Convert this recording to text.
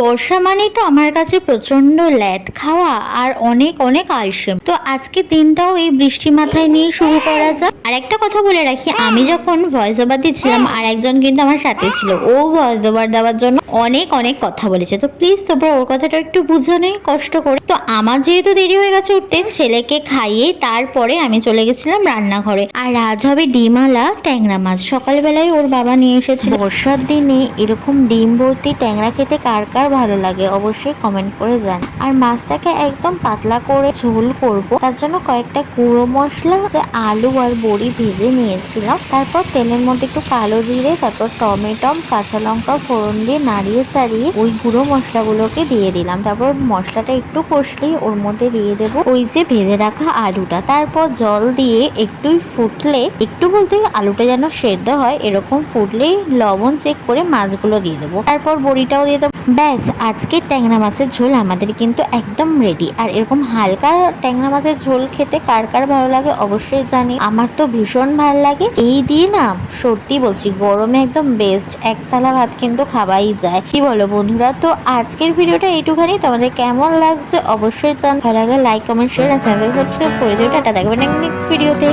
বর্ষা মানে তো আমার কাছে প্রচন্ড ল্যাদ খাওয়া আর অনেক অনেক আলসেম। তো আজকে দিনটাও এই বৃষ্টি মাথায় নিয়ে শুরু করা যাক। আর একটা কথা বলে রাখি, আমি যখন ভয়েস ওভার দিচ্ছিলাম আর একজন কিন্তু আমার সাথে ছিল, ও ভয়েস ওভার দেওয়ার জন্য অনেক অনেক কথা বলেছে। তো প্লিজ তোমরা ওর কথাটা একটু বুঝে নেই কষ্ট করে। তো আমার যেহেতু দেরি হয়ে গেছে উঠতে, ছেলেকে খাইয়ে তারপরে আমি চলে গেছিলাম রান্নাঘরে। আর আজ হবে ডিমালা ট্যাংরা মাছ। সকালবেলায় ওর বাবা নিয়ে এসেছিল। বর্ষার দিনে এরকম ডিম ভর্তি ট্যাংরা খেতে কার কার ভালো লাগে অবশ্যই কমেন্ট করে জান। আর মাছটাকে একদম পাতলা করে ঝোল করব, তার জন্য কয়েকটা গুঁড়ো মশলা, আলু আর বড়ি ভেজে নিয়েছিলাম। তারপর তেলের মধ্যে একটু কালো জিরে, তারপর টমেটো, কাঁচা লঙ্কা ফোড়ন দিয়ে নাড়িয়ে চাড়িয়ে ওই গুঁড়ো মশলাগুলোকে দিয়ে দিলাম। তারপর মশলাটা একটু কষলেই ওর মধ্যে দিয়ে দেব ওই যে ভেজে রাখা আলুটা। তারপর জল দিয়ে একটুই ফুটলে, একটু বলতে আলুটা যেন সেদ্ধ হয় এরকম ফুটলেই লবণ চেক করে মাছগুলো দিয়ে দেবো। তারপর বড়িটাও দিয়ে দেবো। ব্যাস, আজকের ট্যাংরা মাছের ঝোল আমাদের কিন্তু একদম রেডি। আর এরকম হালকা ট্যাংরা মাছের ঝোল খেতে কার কার ভালো লাগে অবশ্যই জানি, আমার তো ভীষণ ভালো লাগে। এই দিয়ে না সত্যি বলছি গরমে একদম বেস্ট এক থালা ভাত কিন্তু খাওয়াই যায়, কি বলো বন্ধুরা? তো আজকের ভিডিওটা এইটুখানি। তোমাদের কেমন লাগছে অবশ্যই জান। ভালো লাগে লাইক কমেন্ট শেয়ার আর চ্যানেল সাবস্ক্রাইব করে দিও। টাটা, দেখবেন নেক্সট ভিডিওতে।